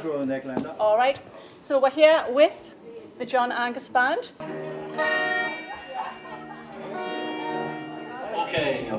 row in there, Glenda. All right. So we're here with the John Angus Band. Okay.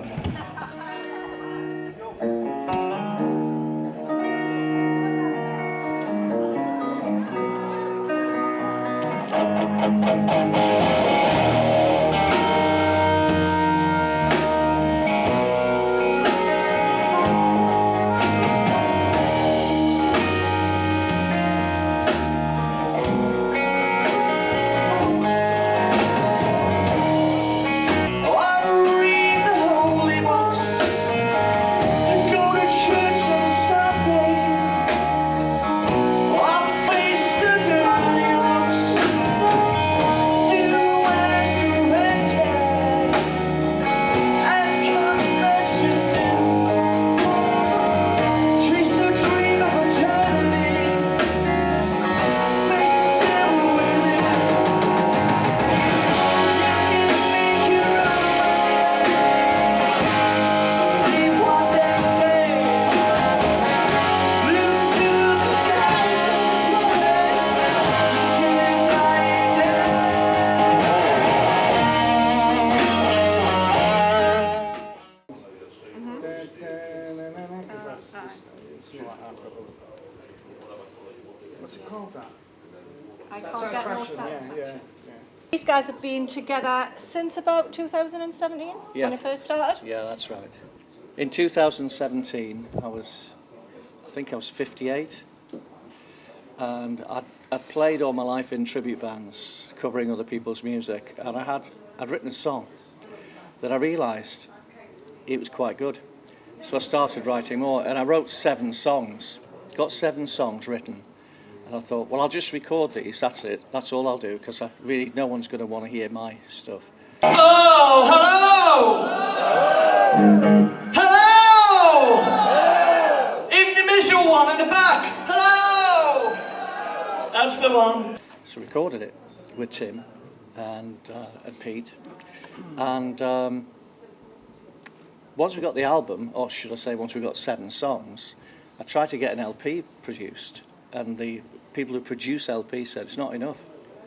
What's it called, that? I can't get more satisfaction. Yeah. These guys have been together since about 2017, when it first started? Yeah, that's right. In 2017, I think I was 58, and I'd played all my life in tribute bands, covering other people's music, and I'd written a song that I realised it was quite good. So I started writing more, and I wrote 7 songs, got 7 songs written. And I thought, well, I'll just record these, that's it, that's all I'll do, because no one's going to want to hear my stuff. Oh, hello! Hello! Even the miserable one in the back, hello! That's the one. So I recorded it with Tim and Pete, and once we got the album, or should I say once we got 7 songs, I tried to get an LP produced, and the people who produce LP said it's not enough.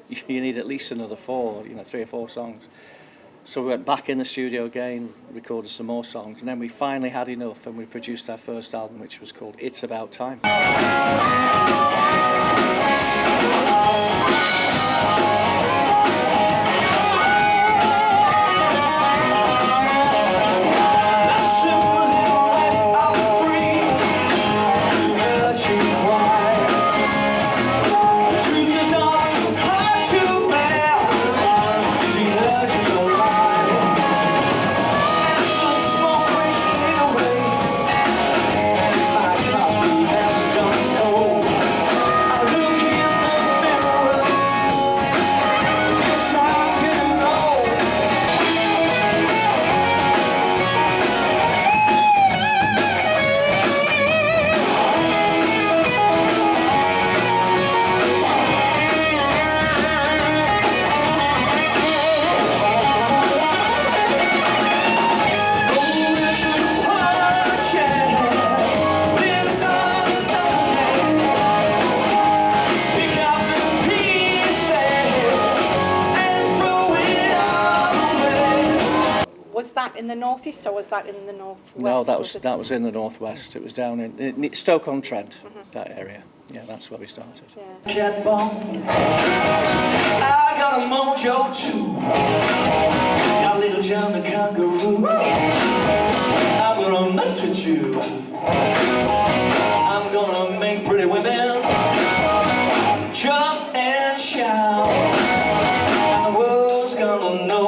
You need at least another 4, 3 or 4 songs. So we went back in the studio again, recorded some more songs, and then we finally had enough, and we produced our first album, which was called It's About Time. In the northeast, or was that in the northwest? No, that was in the northwest. It was down in Stoke-on-Trent, that area. Yeah, that's where we started. Yeah. Cat bone. I got a mojo too. Got little John the kangaroo. I'm gonna mess with you. I'm gonna make pretty women jump and shout. And the world's gonna know.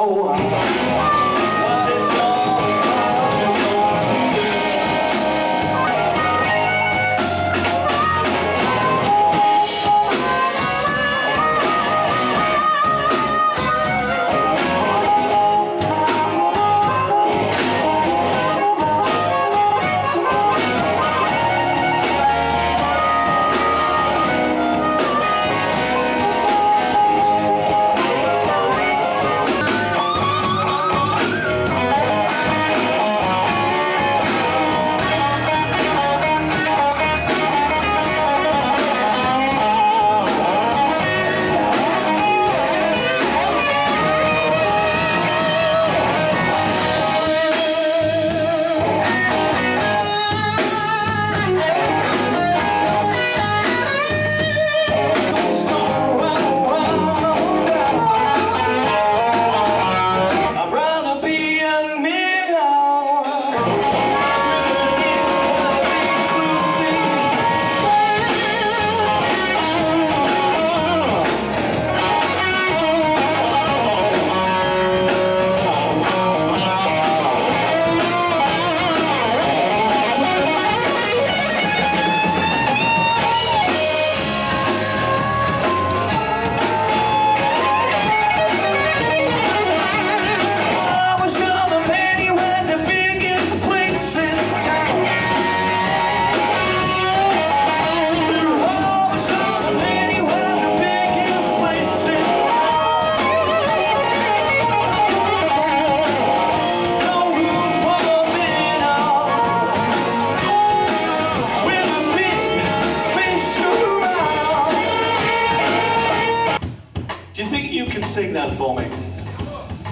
could sing that for me.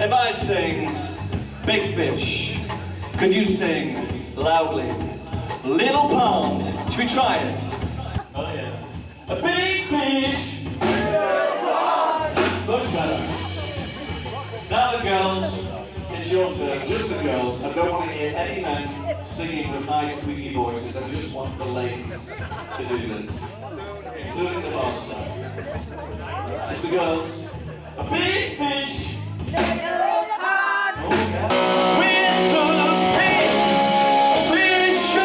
If I sing Big Fish, could you sing loudly Little Pond? Should we try it? Oh yeah. A big fish, little pond. So shut up. Now the girls, it's your turn, just the girls. I don't want to hear any men singing with nice squeaky voices. I just want the ladies to do this, including the boss side. Just the girls. A big fish, little pond. Okay. With the big fish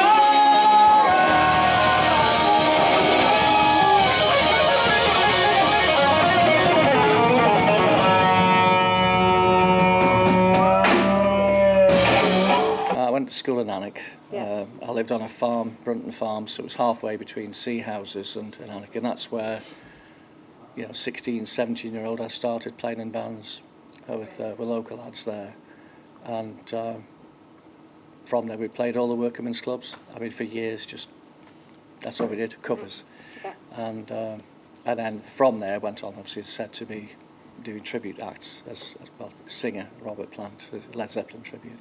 I went to school in Alnwick. Yeah. I lived on a farm, Brunton farm, so it was halfway between Sea Houses and Alnwick, and that's where, 16, 17-year-old, I started playing in bands with local lads there. And from there we played all the workmen's clubs. I mean, for years, that's what we did, covers. Yeah. And then from there went on, obviously, said to be doing tribute acts as well, singer Robert Plant, Led Zeppelin tribute.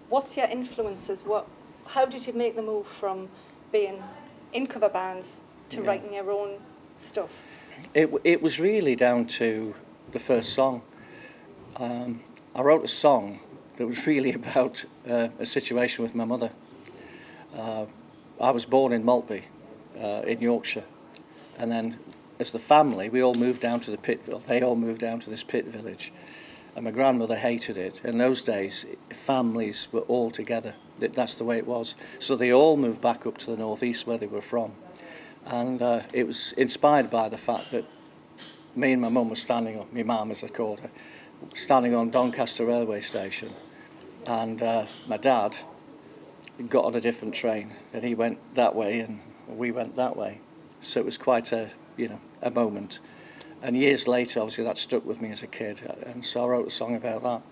What's your influences? How did you make the move from being in cover bands to writing your own stuff? It was really down to the first song. I wrote a song that was really about a situation with my mother. I was born in Maltby, in Yorkshire, and then as the family, we all moved down to the Pitville. They all moved down to this pit village, and my grandmother hated it. In those days, families were all together. That's the way it was. So they all moved back up to the northeast where they were from. And it was inspired by the fact that me and my mum were standing on, my mum as I called her, standing on Doncaster railway station. And my dad got on a different train, and he went that way and we went that way. So it was quite a moment. And years later, obviously, that stuck with me as a kid, and so I wrote a song about that.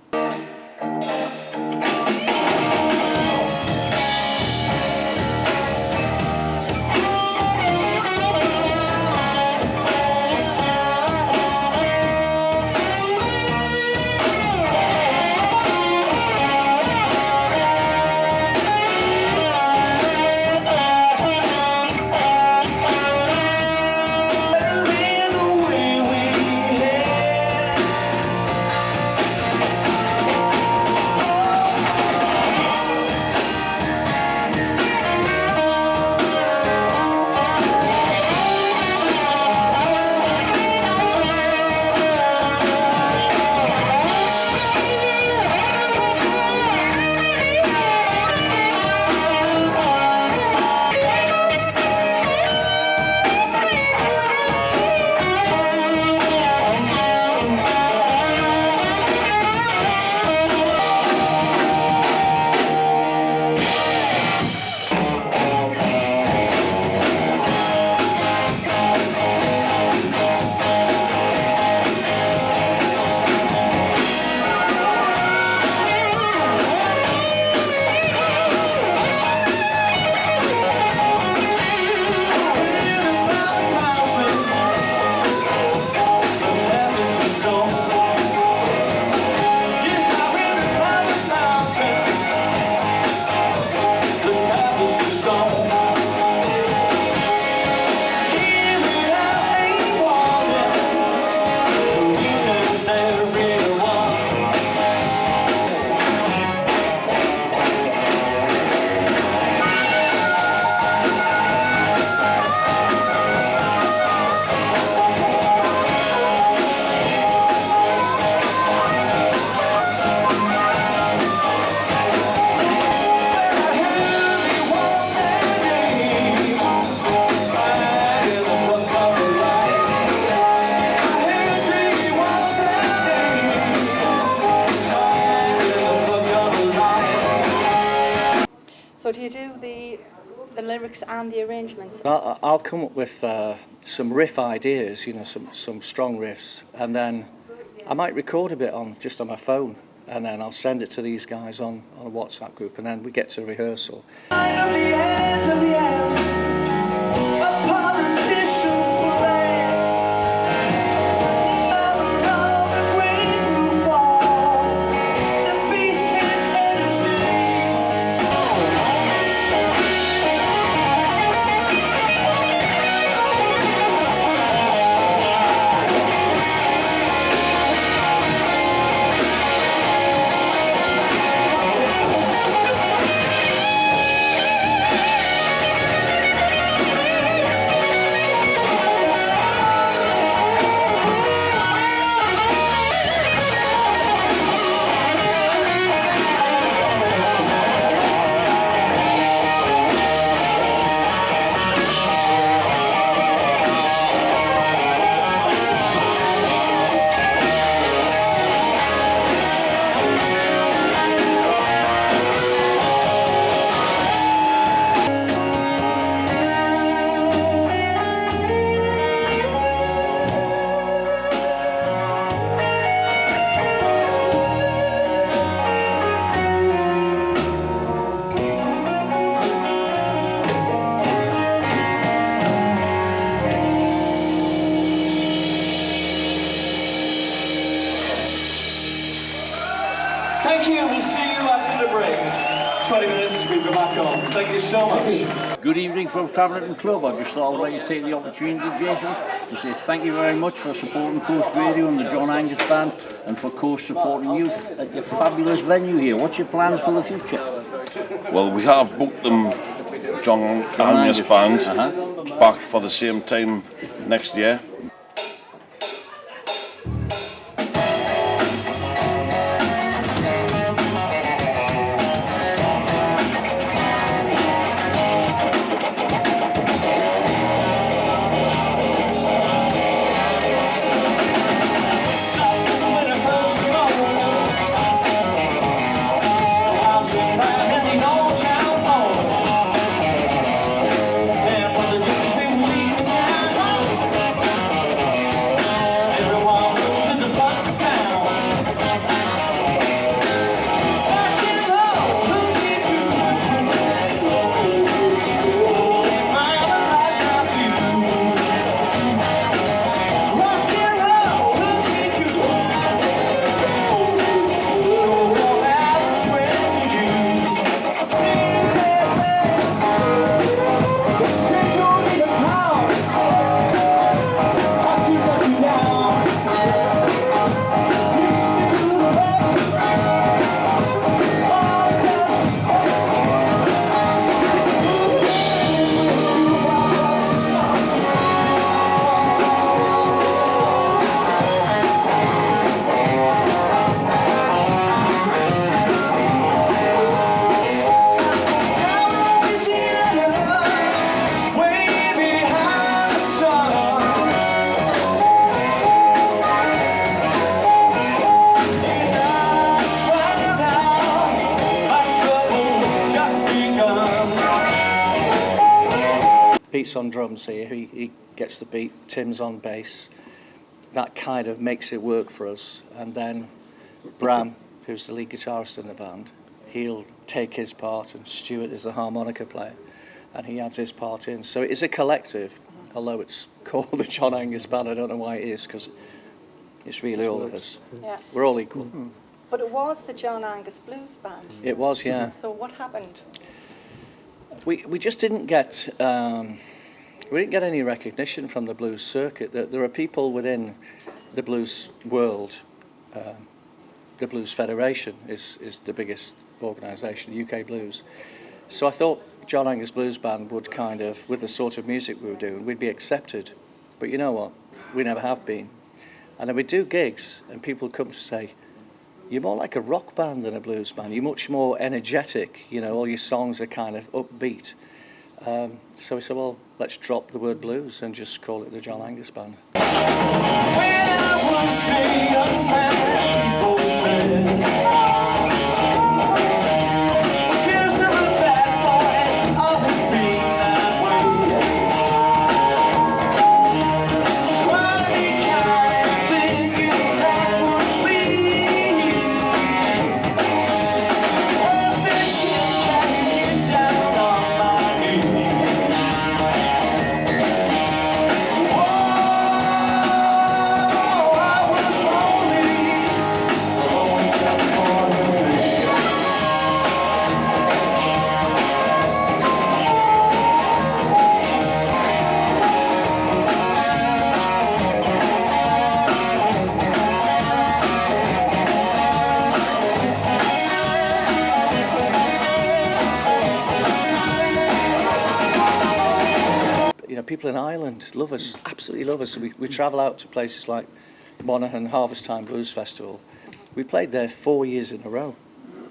lyrics and the arrangements? I'll come up with some riff ideas, you know, some strong riffs, and then I might record a bit just on my phone, and then I'll send it to these guys on a WhatsApp group, and then we get to rehearsal. Thank you. We'll see you after the break. 20 minutes as we go back on. Thank you so much. Good evening from Cramlington Club. I just thought I'd like to take the opportunity, Jason, to say thank you very much for supporting Coast Radio and the John Angus Band, and for Coast supporting you at your fabulous venue here. What's your plans for the future? Well, we have booked them, John Angus Band, back for the same time next year. Pete's on drums here, he gets the beat, Tim's on bass. That kind of makes it work for us. And then Bram, who's the lead guitarist in the band, he'll take his part, and Stuart is the harmonica player, and he adds his part in. So it is a collective, although it's called the John Angus Band. I don't know why it is, because it's really all of us. Yeah. We're all equal. But it was the John Angus Blues Band. It was, yeah. So what happened? We just didn't get any recognition from the blues circuit. There are people within the blues world. The Blues Federation is the biggest organisation, UK Blues. So I thought John Angus Blues Band would kind of, with the sort of music we were doing, we'd be accepted. But you know what? We never have been. And then we do gigs, and people come to say, "You're more like a rock band than a blues band. You're much more energetic. You know, all your songs are kind of upbeat." So we said, well, let's drop the word blues and just call it the John Angus Band. Here's to the bad boys, always been You know, people in Ireland love us, absolutely love us. We travel out to places like Monaghan Harvest Time Blues Festival. We played there 4 years in a row.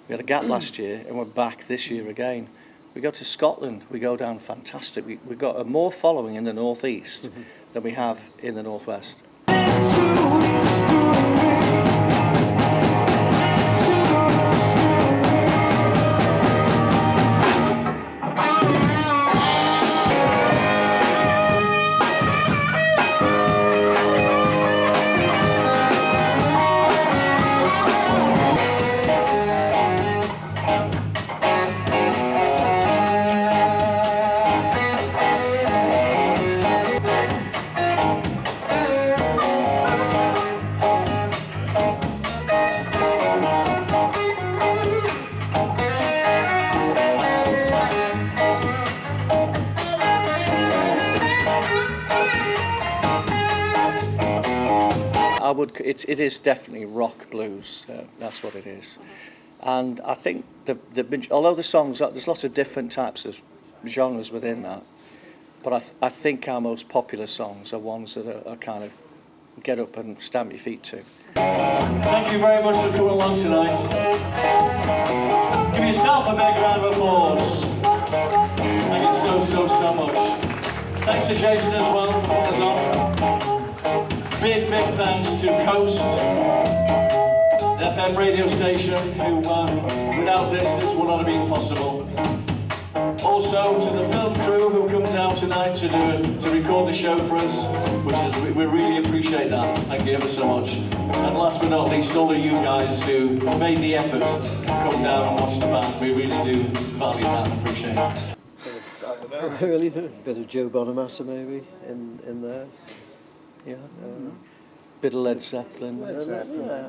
We had a gap last year and we're back this year again. We go to Scotland, we go down fantastic. We've got a more following in the northeast than we have in the northwest. It is definitely rock blues. That's what it is, and I think although the songs there's lots of different types of genres within that, but I think our most popular songs are ones that are kind of get up and stamp your feet to. Thank you very much for coming along tonight. Give yourself a big round of applause. Thank you so much. Thanks to Jason as well for putting us on. Big thanks to Coast, FM radio station, who without this would not have been possible. Also to the film crew who come down tonight to record the show for us, we really appreciate that. Thank you ever so much. And last but not least, all of you guys who made the effort to come down and watch the band. We really do value that and appreciate it. Really, a bit of Joe Bonamassa maybe in there. Yeah. Bit of Led Zeppelin. Yeah,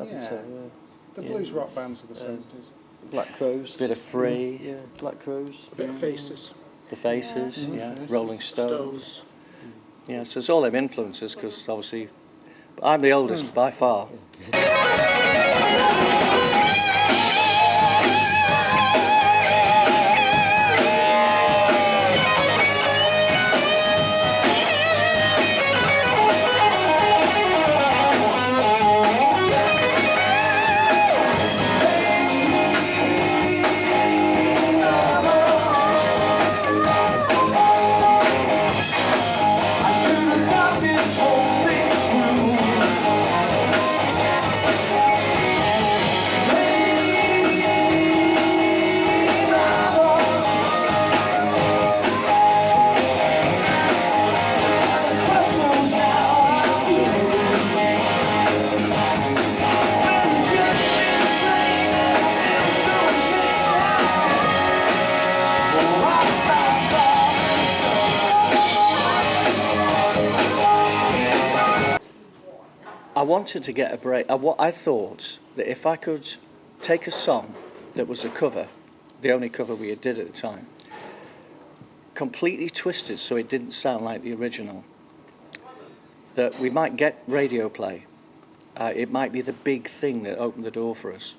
I think so. Yeah. The blues rock bands of the 70s. Black Crows. Bit of Free. Yeah, Black Crows. A bit of Faces. The Faces, Rolling Stones. Yeah, so it's all them influences because obviously I'm the oldest by far. I wanted to get a break. I thought that if I could take a song that was a cover, the only cover we did at the time, completely twisted so it didn't sound like the original, that we might get radio play. It might be the big thing that opened the door for us.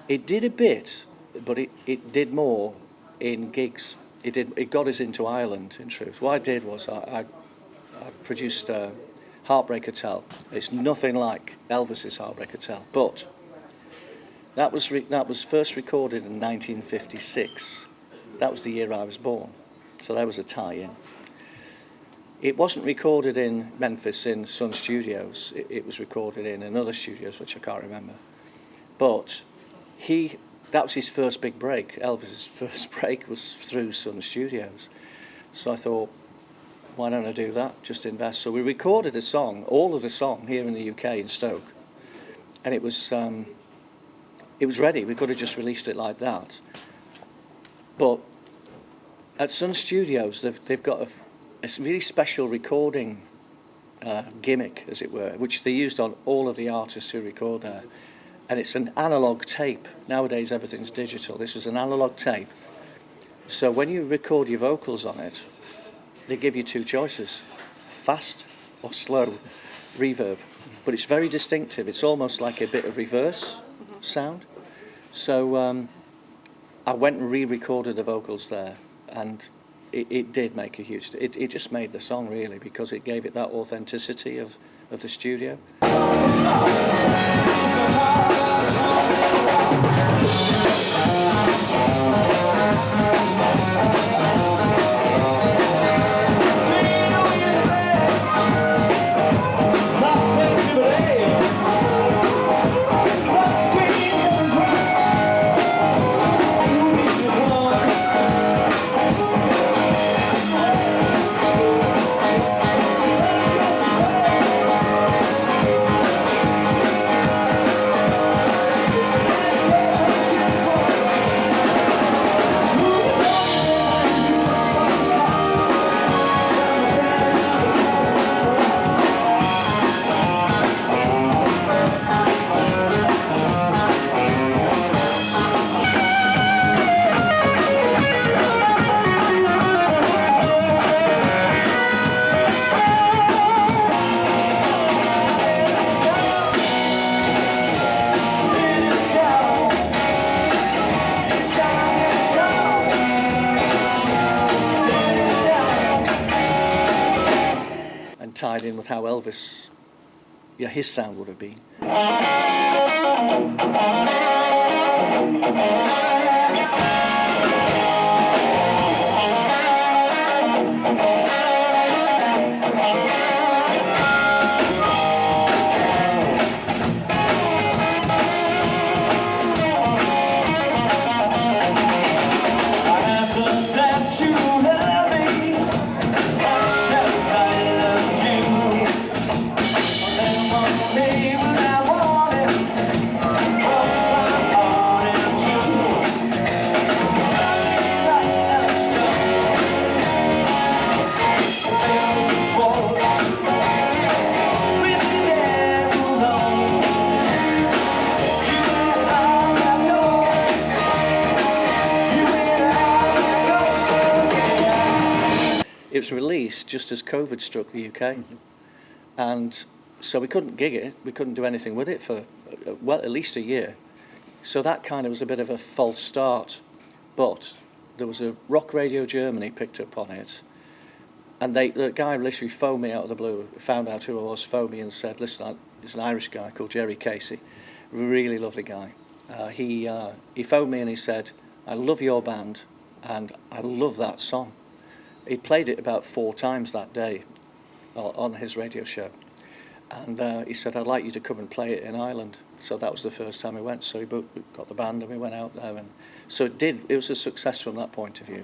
It did a bit, but it did more in gigs. It got us into Ireland, in truth. What I did was I produced Heartbreak Hotel. It's nothing like Elvis's Heartbreak Hotel, but that was first recorded in 1956. That was the year I was born, so there was a tie-in. It wasn't recorded in Memphis in Sun Studios. It was recorded in another studios, which I can't remember. But that was his first big break. Elvis's first break was through Sun Studios. So I thought, why don't I do that? Just invest. So we recorded a song, all of the song, here in the UK in Stoke, and it was ready. We could have just released it like that. But at Sun Studios, they've got a really special recording gimmick, as it were, which they used on all of the artists who record there. And it's an analog tape. Nowadays, everything's digital. This was an analog tape. So when you record your vocals on it, they give you two choices, fast or slow reverb. But it's very distinctive. It's almost like a bit of reverse sound. So I went and re-recorded the vocals there, and it did make a huge... It just made the song, really, because it gave it that authenticity of the studio. Tied in with how Elvis, his sound would have been. It was released just as COVID struck the UK, and so we couldn't gig it, we couldn't do anything with it for, well, at least a year. So that kind of was a bit of a false start, but there was a Rock Radio Germany picked up on it, and the guy literally phoned me out of the blue, found out who I was, phoned me and said, listen, there's an Irish guy called Jerry Casey, really lovely guy. He phoned me and he said, I love your band, and I love that song. He played it about 4 times that day on his radio show. And he said, I'd like you to come and play it in Ireland. So that was the first time we went. So we got the band and we went out there. And so it was a success from that point of view.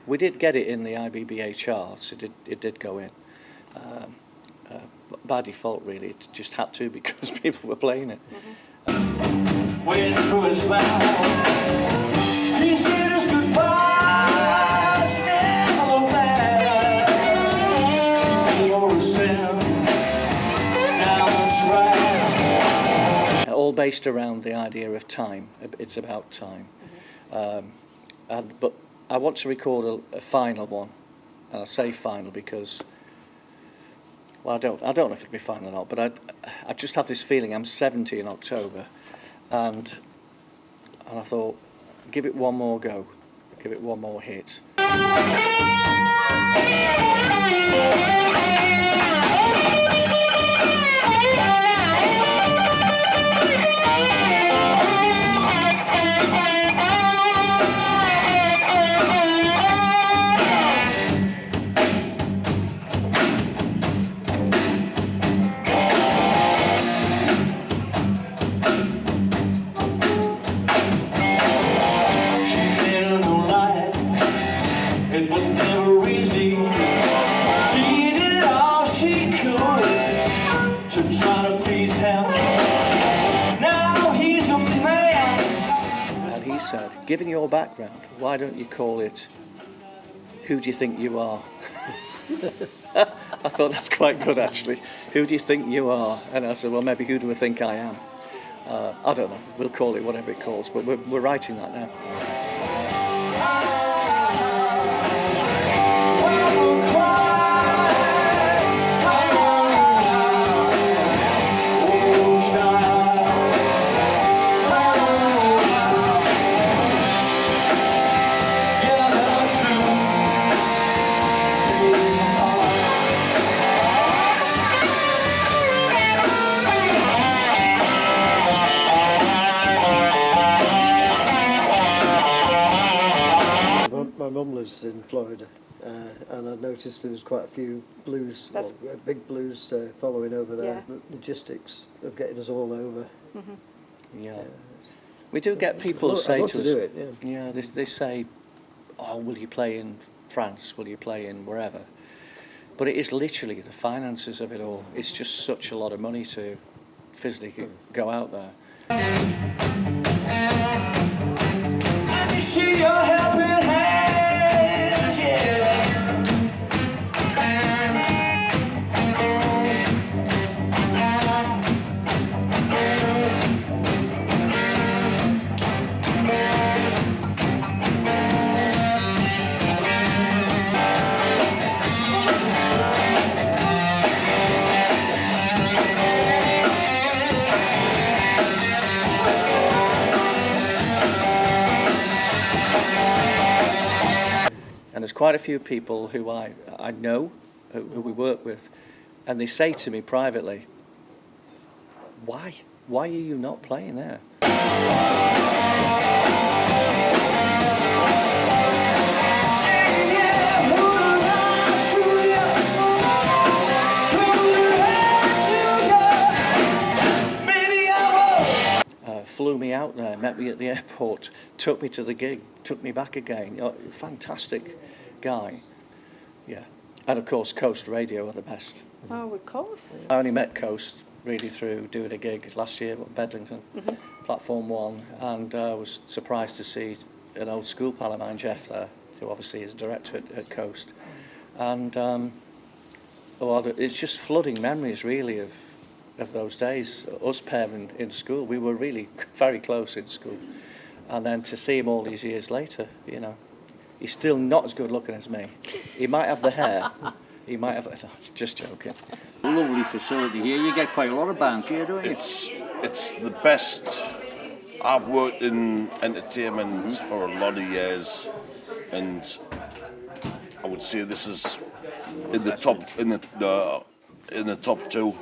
We did get it in the IBBA charts. It did go in. By default, really. It just had to because people were playing it. Went through his mouth. He said his goodbyes never back. Keep yourself down the track. All based around the idea of time. It's about time. But I want to record a final one, and I say final because, well, I don't know if it'll be final or not, but I just have this feeling. I'm 70 in October, and I thought, give it one more go, give it one more hit. Given your background, why don't you call it Who Do You Think You Are? I thought that's quite good, actually. Who do you think you are? And I said, well, maybe who do I think I am? I don't know. We'll call it whatever it calls, but we're writing that now. My mum lives in Florida, and I noticed there was quite a few blues, That's- big blues following over there. Yeah. The logistics of getting us all over. Yeah. We do get people I'd say love to to us, do it, yeah. yeah, they say, oh, will you play in France? Will you play in wherever? But it is literally the finances of it all. It's just such a lot of money to physically go out there. Let me see your helping hands, yeah. And there's quite a few people who I know, who we work with, and they say to me privately, why? Why are you not playing there? Flew me out there, met me at the airport, took me to the gig, took me back again. Oh, fantastic guy. Yeah. And of course, Coast Radio are the best. Oh, of course. I only met Coast really through doing a gig last year at Bedlington, Platform 1, and I was surprised to see an old school pal of mine, Jeff, there, who obviously is director at Coast. And well, it's just flooding memories, really, of those days. Us pairing in school, we were really very close in school. And then to see him all these years later, you know, he's still not as good looking as me. He might have the hair. He might have... No, just joking. Lovely facility here. You get quite a lot of bands here, don't you? It's the best. I've worked in entertainment for a lot of years, and I would say this is in the top two.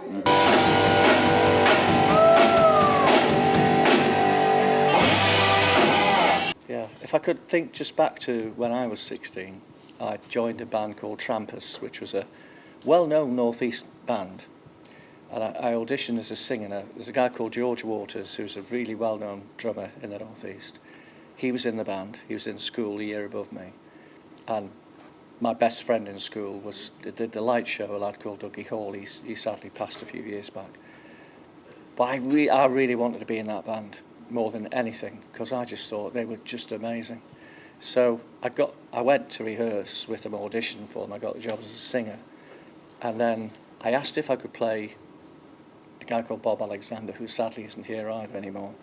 Yeah, if I could think just back to when I was 16, I joined a band called Trampus, which was a well-known Northeast band. And I auditioned as a singer. There's a guy called George Waters, who's a really well-known drummer in the Northeast. He was in the band. He was in school a year above me. And my best friend in school did the light show, a lad called Dougie Hall. He sadly passed a few years back. But I really wanted to be in that band more than anything, because I just thought they were just amazing. So I went to rehearse with them, audition for them. I got the job as a singer. And then I asked if I could play a guy called Bob Alexander, who sadly isn't here either anymore.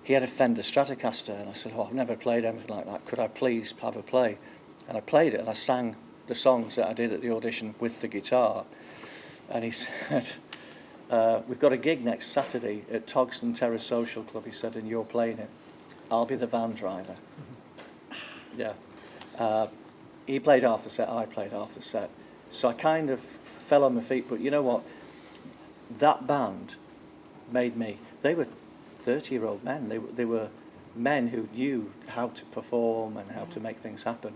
He had a Fender Stratocaster, and I said, oh, I've never played anything like that. Could I please have a play? And I played it, and I sang the songs that I did at the audition with the guitar. And he said, we've got a gig next Saturday at Togston Terrace Social Club, he said, and you're playing it. I'll be the van driver. Yeah. He played half the set, I played half the set. So I kind of fell on my feet, but you know what? That band made me, they were 30-year-old men. They were men who knew how to perform and how to make things happen.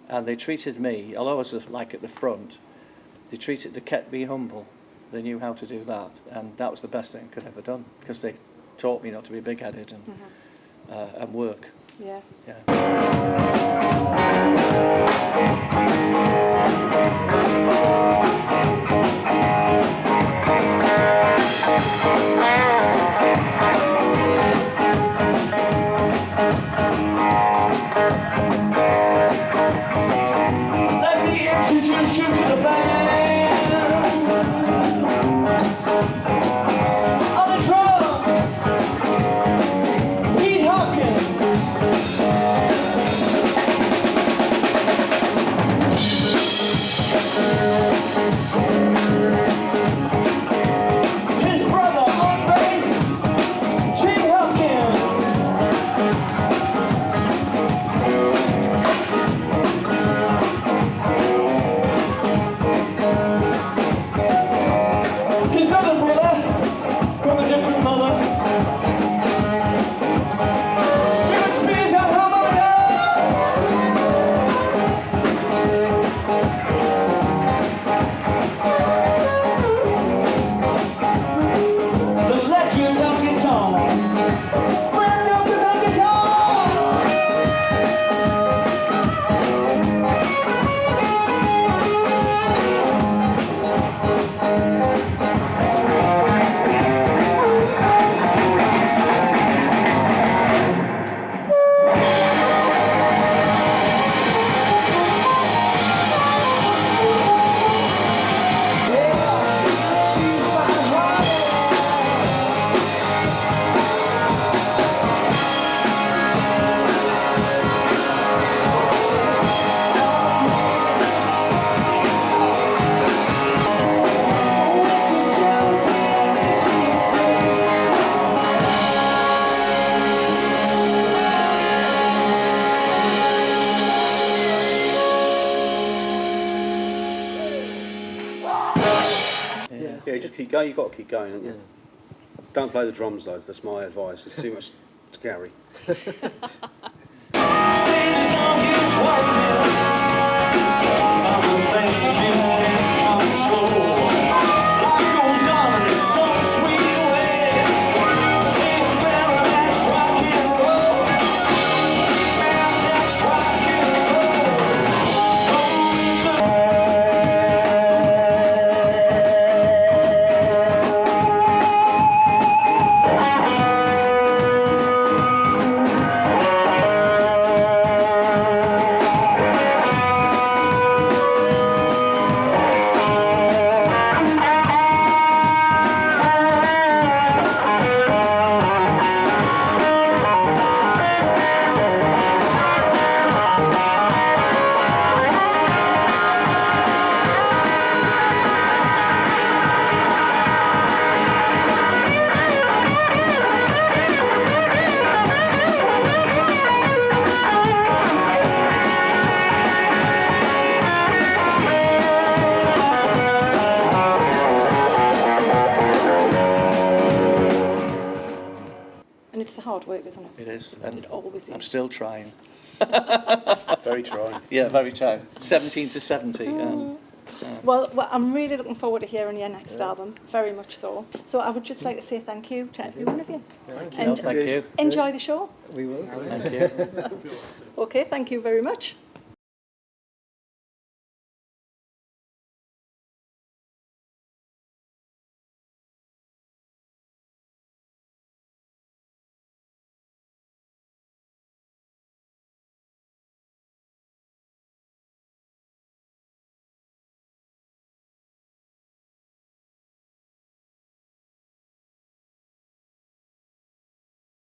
And they treated me, although I was like at the front, they kept me humble. They knew how to do that, and that was the best thing I could have ever done, because they taught me not to be big-headed and work. Yeah. Let me introduce you to the band. keep going. You've got to keep going, haven't you? Yeah. Don't play the drums though. That's my advice. It's too much to carry. And it's the hard work, isn't it? It is, and It always I'm is. still trying. Very trying. Yeah, very trying. 17 to 70. Well, I'm really looking forward to hearing your next album, very much so. So I would just like to say thank you to every one of you. Thank you. Enjoy the show. We will. Thank you. Okay, thank you very much.